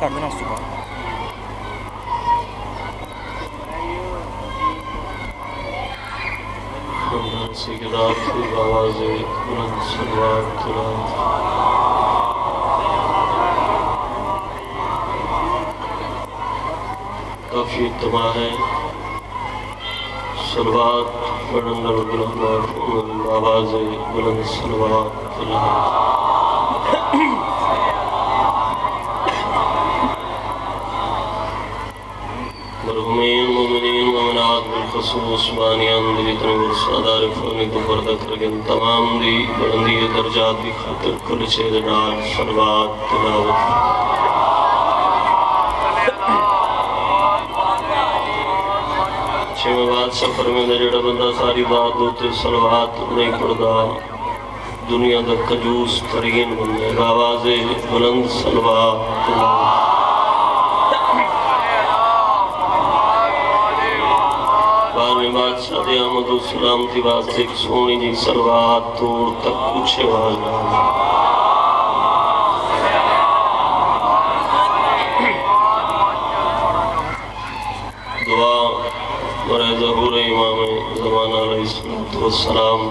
ਕਰ ਦੇਣਾ ਉਸ ਤੋਂ ਬਾਅਦ। سیکدات کی آواز بلند سلوات ترات کافی تمام ہے سلوات بلند آواز بلند سلوات ترات مرحومین مومنین مومنات بالخصوص بانیان دی جتنے ورسادار فانی کو پردہ کرگن تمام دی بلندی درجات دی خاطر کل چید نال صلوات تلاوت چھویں بعد سفر میں جڑا بندہ ساری بات دوتے صلوات نہیں پڑھدا دنیا دا کنجوس ترین بندے آواز بلند صلوات تلاوت بادشاہ دے آمد و سلام تھی واسطے ایک سونی جی صلوات دور تک کچھ آواز دعا برائے ظہور امام زمانہ علیہ السلام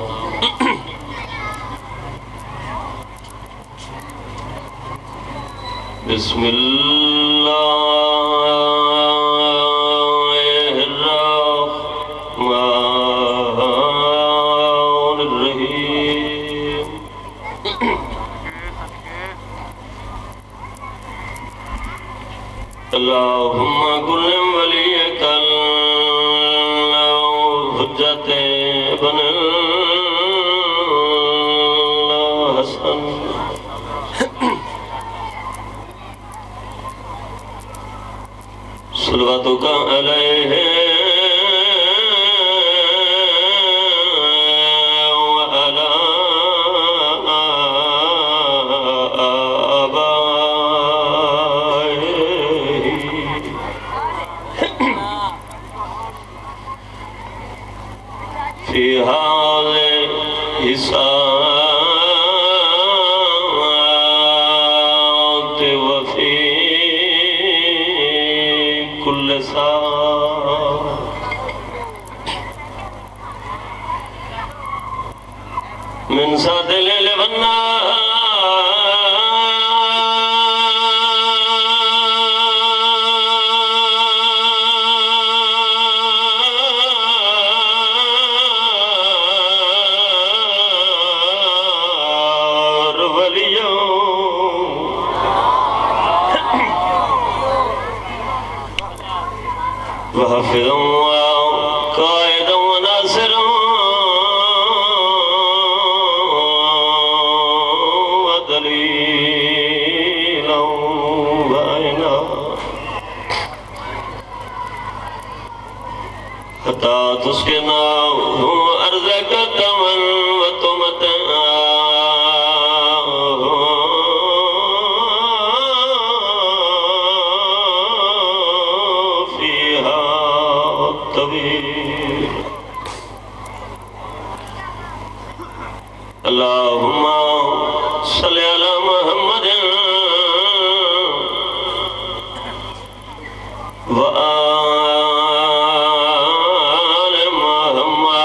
بسم اللہ اللہم کل ولیک الحجت ابن الحسن صلواتک علیہ في هذه الساعات وفي كل ساعة من ساعة الليل والنهار وحفظا وقائدا وناصرا ودليلا وعينا حتى تسكنه أرضك تمن وتمتعا اللہم صلی علی محمد وآل محمد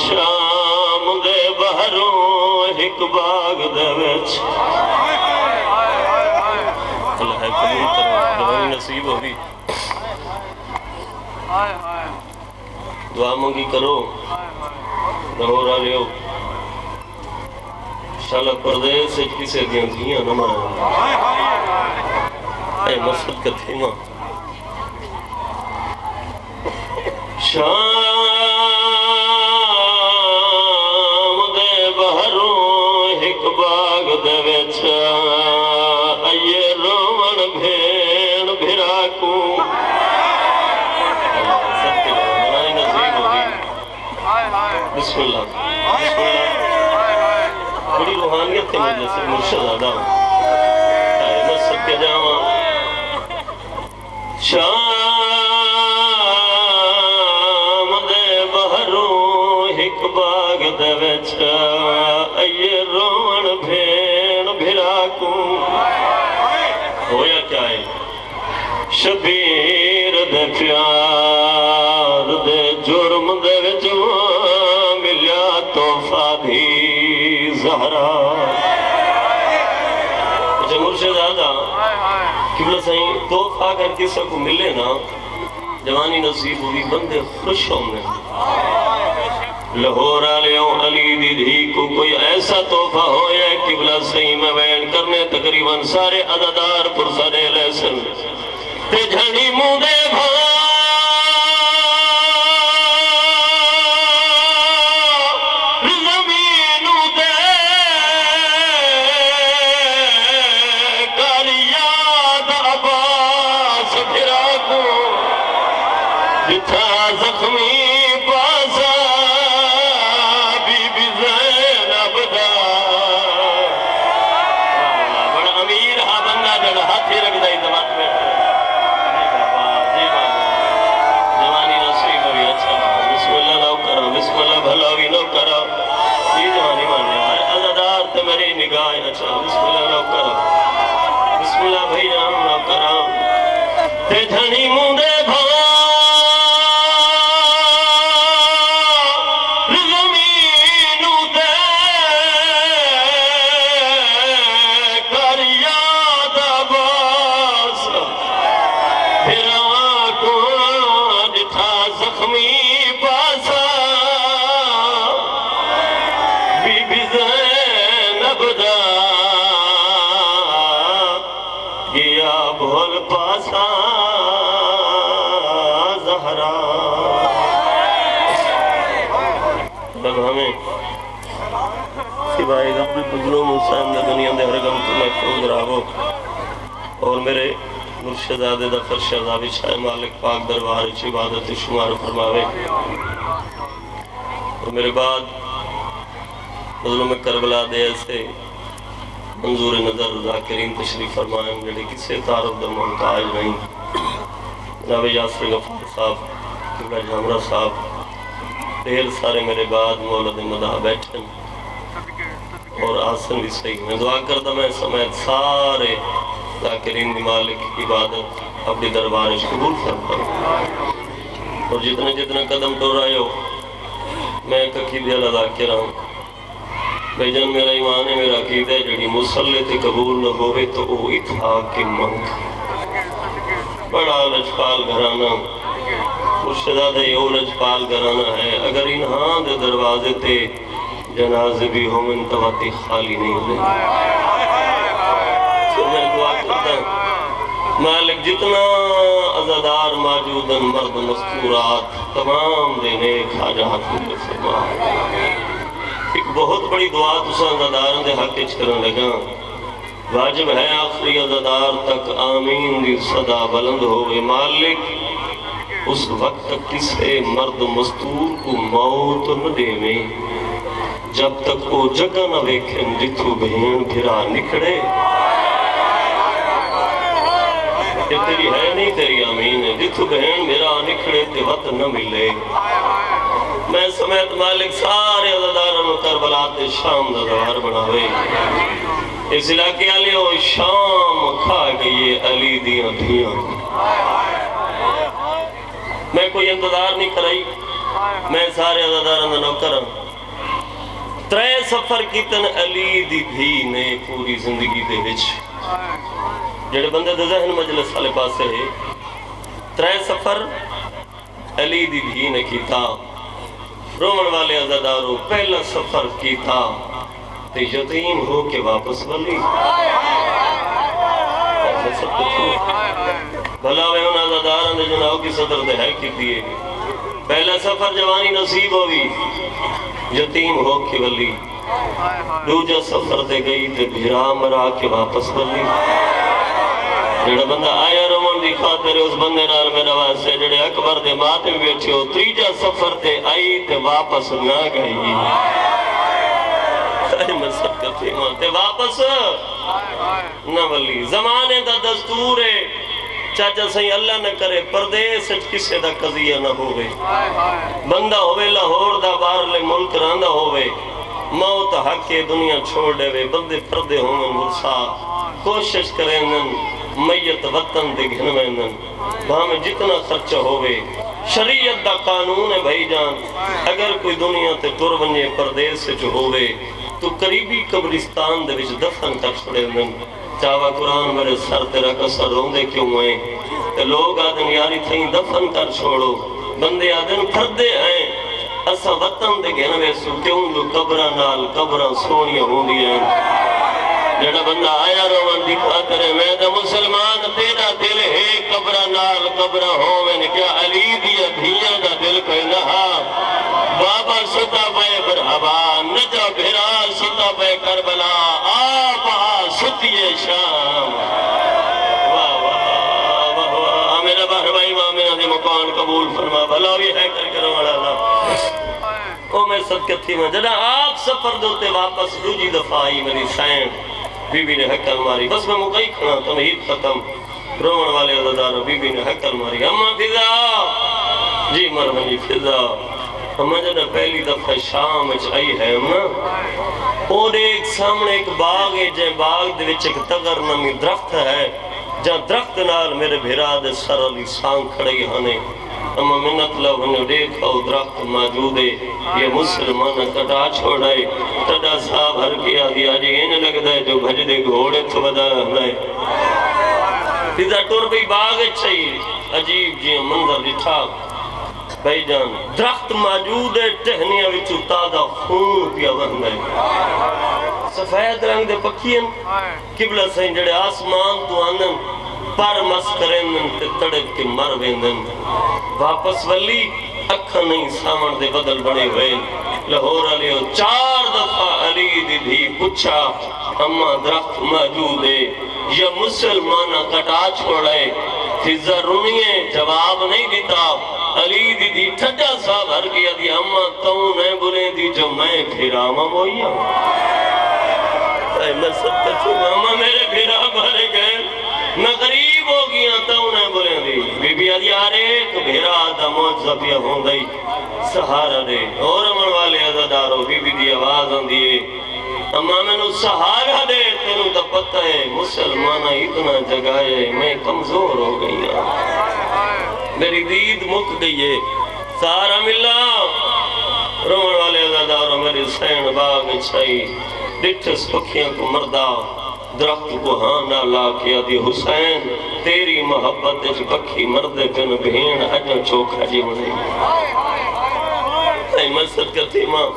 شام دے بہروں ایک باغ دے وچ اللہ ہے قبول کرو دعائی نصیب ہوگی دعا مانگی کرو رہو را لیو شالا پردیس سے کسے دیاں دھیاں نہ مارا اے مسجد کا تھیمہ شام دے بہروں ایک باغ دے وچ ایے رومن بھیڑ بھراکو بسم اللہ بسم اللہ بڑی روحانیت کے مجلس سے مرشد آدم مسجد کے جامع شام دے بہروں ایک باغ دے وچ ایے رومن بھیڑ بھراکو ہویا کیا ہے شبیر دے پیار دے جرم دے وچ ملیا تحفہ دی زہرا اچھا مرشد آدھا قبلہ سائیں تحفہ اگر کسی کو ملے نا جوانی نصیب ہوئی بندے خوش ہوں گے لاہور آلیوں علی دی دھی کو کوئی ایسا تحفہ ہو یا قبلہ صحیح میں بیان کرنے تقریباً سارے عددار پرسانے لیسن تے جھنی موں دے زمینوں دے کاریاد عباس پھرا کو جتھا زخمی بسم اللہ نو کرا بسم اللہ بھائی جان نو کرا تے دھنی مندے زمینوں دے کر یاد عباس پھرا کو جتھا زخمی پاسا بی بی زینب دا گیا بھول پاسا زہرا رب ہمیں سوائے غم مظلوم حسین دے دنیا دے ہر غم تو محفوظ رہو اور میرے مرشد آدھے دفر شہزابی شاہ مالک پاک دربار عبادت شمار فرماوے اور میرے بعد مظلوم کربلا دے ایسے منظور نظر ذاکرین تشریف فرمائیں جڑے کسے تعارف دا محتاج نہیں جناب یاسر غفار صاحب قبلہ جامرہ صاحب ڈھیر سارے میرے بعد مولد مدہ بیٹھن اور آسن بھی صحیح میں دعا کرتا میں سمیت سارے ذاکرین دی مالک عبادت اپنی دربارش قبول فرمائیں اور جتنے جتنے قدم ٹور آئے ہو میں ایک عقیدہ ادا کر رہا ہوں بھائی جان میرا ایمان ہے میرا عقیدہ ہے جڑی مسلط قبول نہ ہوئے تو وہ اتحاق کی منگ بڑا لجپال گھرانا مرشدہ دے یہ لجپال گھرانا ہے اگر انہاں دے دروازے تے جنازے بھی ہوں انتواتی خالی نہیں ہوئے تو میں دعا کرتا ہوں مالک جتنا عزادار موجودن مرد مستورات تمام دینے خاجات مجھے فرما ایک بہت بڑی دعا تساں عزاداروں دے حق کرن لگا واجب ہے آخری عزادار تک آمین دی صدا بلند ہوئے مالک اس وقت تک کسے مرد مستور کو موت نہ دے میں جب تک وہ جگہ نہ ویکھیں جتھو بہن پھرا نکڑے یہ تیری ہے نہیں تیری آمین ہے جتھو بہن میرا نکھڑے تے وقت نہ ملے میں سمیت مالک سارے عزاداروں کربلا تے شام دا دوار بناوے اس علاقے آلے ہو شام کھا گئی علی دیاں دھیاں میں کوئی انتظار نہیں کرائی میں سارے عزاداروں دا نوکرم ترے سفر کیتن علی دی دھی نے پوری زندگی دے وچ جڑے بندے دے ذہن مجلس والے پاسے ہے ترے سفر علی دی دھی نے کیتا رومن والے عزاداروں پہلا سفر کیتا تے یتیم ہو کے واپس ولی بھلا میں ان عزاداروں دے جناؤ کی صدر دے ہے کی دیئے پہلا سفر جوانی نصیب ہوئی یتیم ہو کے ولی دوجہ سفر دے گئی تے بھیرا مرا کے واپس ولی جڑا بندہ آیا رومن دی خاطر اس بندے نال میرا واسطے جڑے اکبر دے ماتم بیٹھے ہو تریجہ سفر تے آئی تے واپس نہ گئی میں سب کا فیمان تے واپس نہ ولی زمانے دا دستور ہے چاچا صحیح اللہ نہ کرے پردیس کسے دا قضیہ نہ ہوئے بندہ ہوئے لاہور دا بارلے ملک راندہ ہوئے موت حق کے دنیا چھوڑ دے وے بندے پردے ہوئے مرسا کوشش کریں میت وطن دے گھن ویندن بھامے جتنا خرچہ ہوئے شریعت دا قانون ہے بھائی جان اگر کوئی دنیا تے ٹر ونجے پردیس سے جو ہوئے تو قریبی قبرستان دے وچ دفن کر چھڑے ویندن چاوا قرآن میرے سر تیرا کسر روندے کیوں ہوئے تے لوگ آدن یاری تھیں دفن کر چھوڑو بندے آدن پھردے ہیں اسا وطن دے گھن ویسو کیوں جو قبرہ نال قبرہ سونیاں ہوندی ہیں جڑا بندہ آیا روان دکھا کرے میں دا مسلمان تیرا دل ہے قبرہ نال قبرہ ہوویں کیا علی دیا دھیاں دا دل کوئی نہا بابا ستا پہ برہبا نجا بھرا ستا پہ کربلا آپا ستیے شام واہ واہ واہ واہ میرا بہروائی مامینا دے مکان قبول فرما بھلا بھی ہے کر کرو اللہ او میں صدقہ تھی میں جڑا آپ سفر دوتے واپس دوجی دفعہ آئی میری سین بی بی نے حکل ماری بس میں مقائی کھنا تمہید ختم رومن والے عزداروں بی بی نے حکل ماری اماں فضا جی مرحبا جی فضا اماں جڑا پہلی دفعہ شام اچ آئی ہے اماں اور ایک سامنے ایک باغ ہے جائیں باغ دے وچ ایک تغر نمی درخت ہے جہاں درخت نال میرے بھیرا دے سر علی سانگ کھڑی ہنے اما منت لو ہنے دیکھا درخت موجود ہے یہ مسلمان کٹا چھوڑائے تڈا صاحب ہر کیا دیا جی انہیں لگتا ہے جو بھج دے گھوڑے تو بدا ہمیں فضا ٹور بھی باغ چاہیے عجیب جی منظر دٹھا بھائی جان درخت موجود ہے ٹہنیاں وچ تازہ خون پیا بن گئے سفید رنگ دے پکھین قبلہ سائیں جڑے آسمان تو آنن پر مس کریں تے تڑپ کے مر ویندن واپس ولی اکھا نہیں سامن دے بدل بڑے ہوئے لاہور علیہ 4 دفعہ علی دی بھی پوچھا اما درخت موجود ہے یا مسلمانہ کٹا چھوڑے فضا رونیے جواب نہیں دیتا علی دی دی ٹھڈا صاحب ہر گیا دی اما تو نے بلے دی جو میں پھراما مویا اے میں سب کچھو اما میرے پھرا بھرے گئے میں غریب ہو گیا تو انہیں بولیں دی بی بی آدھی آرے تو بھیرا آدھا موجزہ پیا ہوں گئی سہارا دے اور امن والے عزداروں بی بی دی آواز ہوں دیئے اما میں نو سہارا دے تینو تا پتہ ہے مسلمانہ اتنا جگائے میں کمزور ہو گئی میری دید مک گئی ہے سہارا ملا رومن والے عزداروں میری سین باغ چھائی ڈٹھس پکھیاں کو مردہ درخت کو ہاں نہ لا کیا دی حسین تیری محبت اچھ پکھی مردے کن بھین اجا چوکھا جی منی اے مسجد کرتی ماں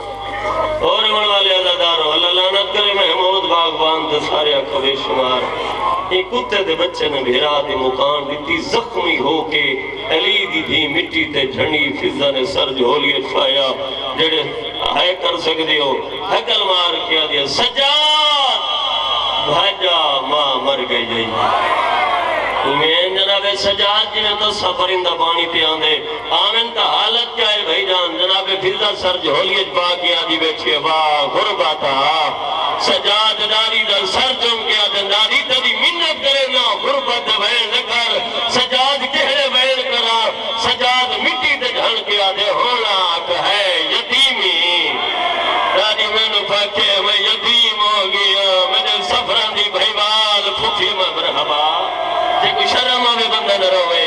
اور من والے عزاداروں اللہ لعنت کرے محمود باغبان دے سارے اکھوے شمار ایک کتے دے بچے نے بھیرا دے مکان دیتی زخمی ہو کے علی دی بھی مٹی تے جھنی فضا نے سر جھولیے چھایا جڑے ہے کر سکتے ہو حقل مار کیا دیا سجاد بھاجا ماں مر گئی جائی میں جناب سجاد جی نے تو سفرندہ پانی پہ آندے آمین تا حالت کیا ہے بھائی جان جناب فضا سر جھولیت با کیا دی بیٹھے واہ غرباتا سجاد داری دا سر جم کیا دن داری تا دی منت کرے نا غربت بین نکر سجاد کہنے بین کرا سجاد مٹی تے جھڑ کیا دے ہونا ہے یتیمی داری میں نو پاکے میں یتیم ہو گیا میرے سفران دی بھائیوال پھوکی میں مرحبا جے کوئی شرم آوے بندہ نہ روے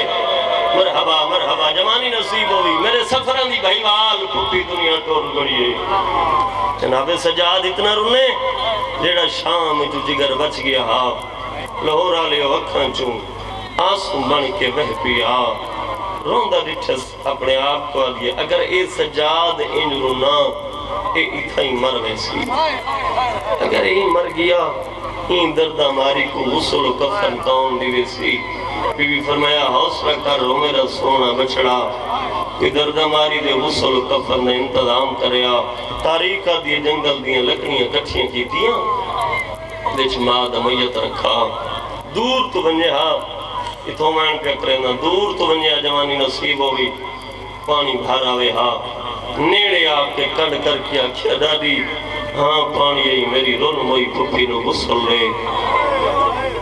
مرحبا مرحبا جمانی نصیب ہوئی میرے سفران دی بھائیوال پھوکی دنیا ٹور گڑیے جناب سجاد اتنا رونے جیڑا شام جو جگر بچ گیا ہاں لاہور آلے وکھاں چون آنسو بن کے بہ پیا روندہ ڈٹھس اپنے آپ کو آدھئے اگر اے سجاد ان رونا اے اتھا ہی مر ویسی اگر اے مر گیا این دردہ ماری کو غسل و کفن کون دی ویسی بی بی فرمایا حوصلہ کر رو میرا سونا بچڑا کہ دردہ ماری دے غسل و کفن نے انتظام کریا تاریخہ دیے جنگل دیے لکڑیاں کٹھیاں کی دیاں دیچ ماد امیت رکھا دور تو بنجے ہاں اتھو مین پہ کرنا دور تو بنجے جوانی نصیب ہوئی پانی بھاراوے ہاں نیڑے آپ کے کڑ کر کیا کیا دادی ہاں پانی یہی میری رول موئی پھپی نو غسل لے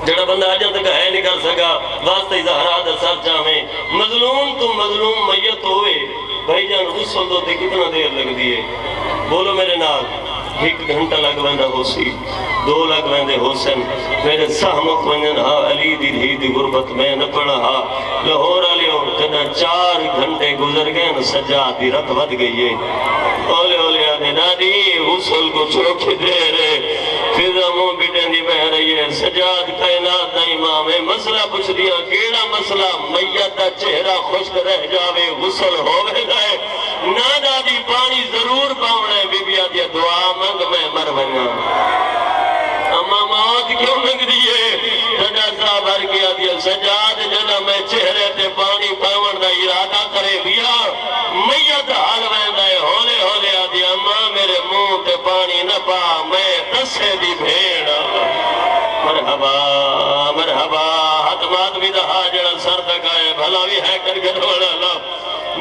جڑا بندہ آجا تک ہے نہیں کر سکا واسطہ زہرا دا سر جامیں مظلوم تم مظلوم میت ہوئے بھائی جان غسل دوتے کتنا دیر لگ دیئے بولو میرے نال 1 گھنٹہ لگ بندہ ہو سی دو لگ ویندے حسن میرے سہمک ونجن ہا علی دی دھی دی غربت میں نہ پڑا ہا لاہور علیوں کنا 4 گھنٹے گزر گئے نا سجاد دی رت ود گئی ہے اولے اولے آدھے دادی غسل کو چوکے دے رہے فضا موں بیٹن دی بہ رہی ہے سجاد کائنات دا امام ہے مسئلہ پوچھ دیا کیڑا مسئلہ میت دا چہرہ خشک رہ جاوے غسل ہوئے گئے نا دادی پانی ضرور پاؤنا ہے بی بی آدھیا دعا منگ میں مر بنا اما موت کیوں منگ دیئے جڑا صاحب ہر کیا دیا سجاد جڑا میں چہرے تے پانی پاؤن دا ارادہ کرے بیا میت حال ویندہ ہے ہولے ہولے آدھی اما میرے منہ تے پانی نہ پا میں تسے دی بھیڑا مرحبا مرحبا حتمات بھی دہا جڑا سر تک آئے بھلا بھی ہے کر کے روڑا لا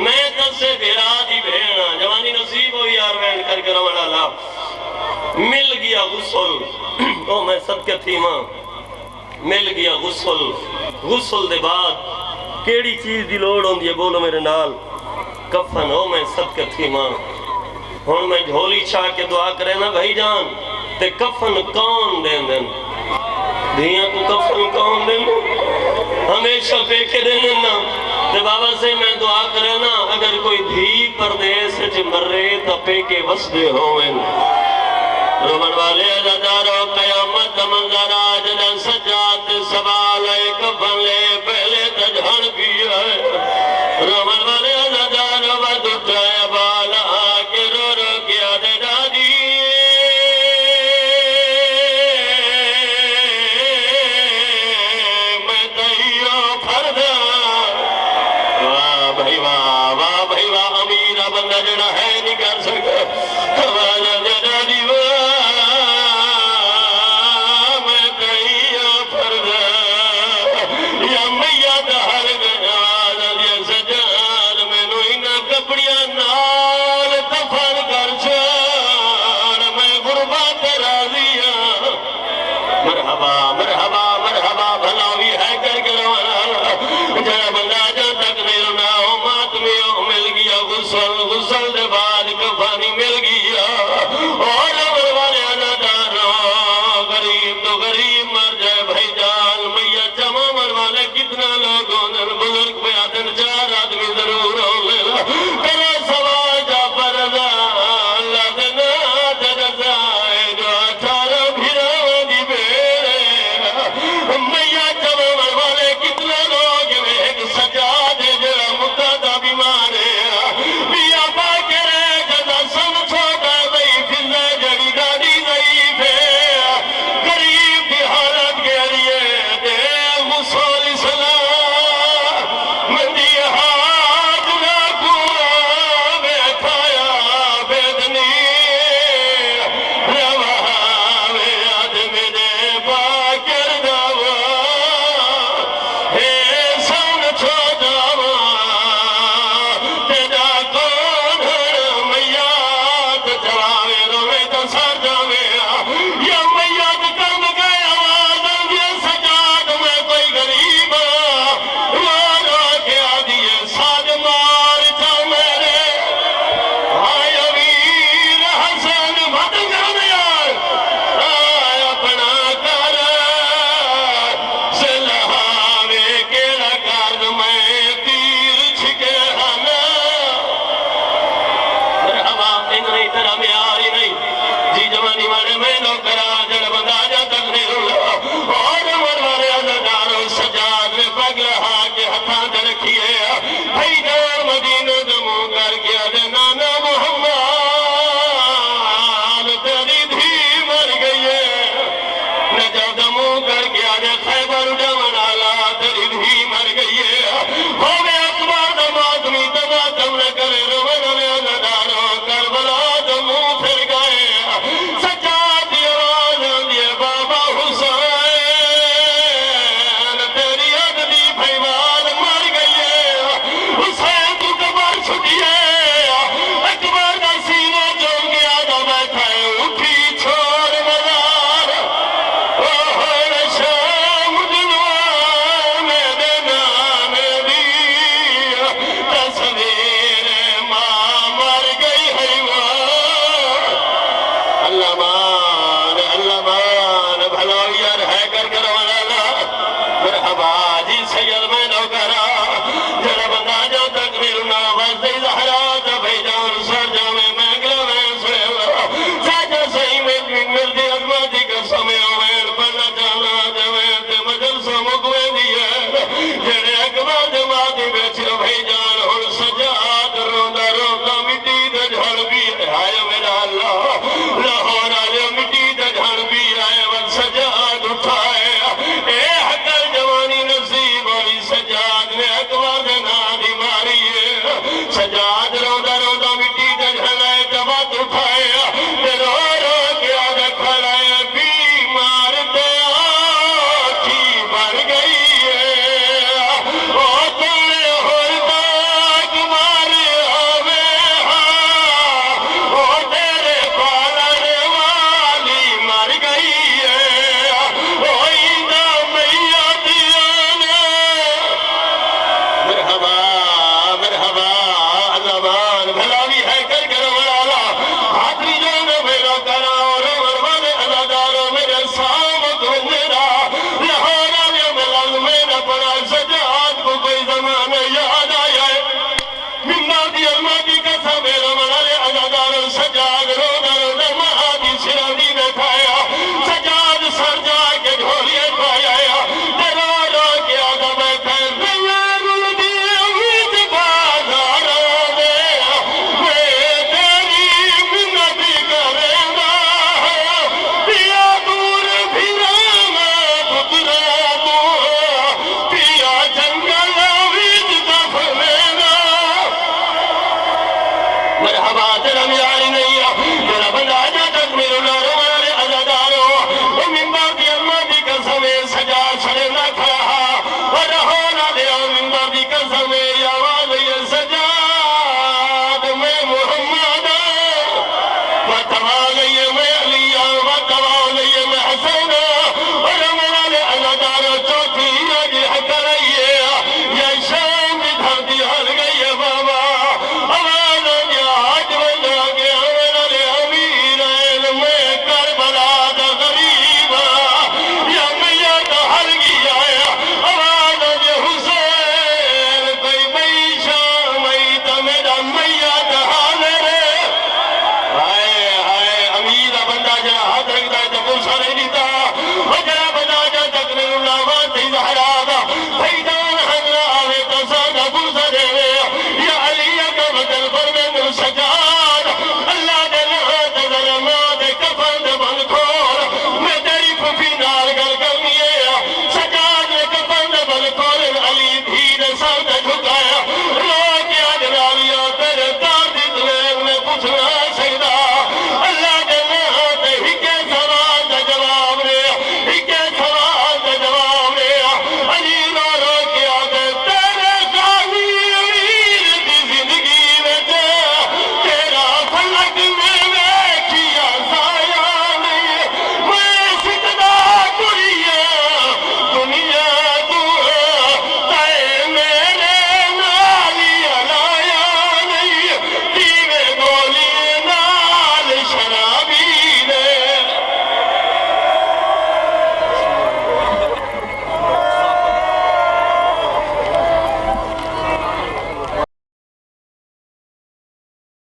میں تسے بھیڑا دی بھیڑا جوانی نصیب ہو یار وین کر کے روڑا لا مل گیا غسل او میں صدقہ تھی ماں مل گیا غسل غسل دے بعد کیڑی چیز دی لوڑ ہوں دیئے بولو میرے نال کفن او میں صدقہ تھی ماں ہون میں جھولی چھا کے دعا کرے نا بھائی جان تے کفن کون دیں دیں دھیاں کو کفن کون دیں ہمیشہ پیکے دیں نا تے بابا سے میں دعا کرے نا اگر کوئی دھی پردیس چ مرے تا پیکے وسدے ہوئیں رومن والے ازادارو قیامت منظر آج دن سجاد سوال کفن لے پہلے تجھن کیا ہے رومن والے ازادارو ود اٹھائے بالا کے رو رو کیا دے دادی میں تیو پھردا واہ بھائی واہ امیر بندہ جڑا ہے نہیں کر سکتا والا دے دادی غسل دے بعد کفانی مل گیا اور عمر والے اداروں غریب تو غریب مر جائے بھائی جان میت جمع عمر والے کتنا لوگوں نے بزرگ پہ آدن 4 آدمی ضرور ہوں لیلا کرے سوا جا پردہ اللہ دنا ترزائے جو 18 بھیروں دی بیرے میت جمع عمر والے کتنا لوگ میں ایک سجاد جو مقتدہ بیمار ہے کربلا دمو پھر گئے سجاد دا مٹی دجھلے جبات اٹھایا رو رو کے آگا کھڑایا بیمار تے آنکھی بڑھ گئی ہے او تمہیں ہوتا کمار آوے ہاں او تیرے پالن والی مر گئی ہے او ایدہ میادیانے مرحبا مرحبا زمان بھلاوی ہے کر کر وڑالا حاضری جانا میرا کرا اور مرمان ازاداروں میرے سامت ہو میرا لہورا یا ملال میرا پڑا سجاد کو کوئی زمان یاد آیا ہے مندادی المادی کسا میرا مرال ازاداروں سجاد رو در در مہادی سرادی بیٹھایا سجاد سر جا کے گھولیے پایا تیرا رو کے آدھا بیٹھا مرحبا تیرا میاری نہیں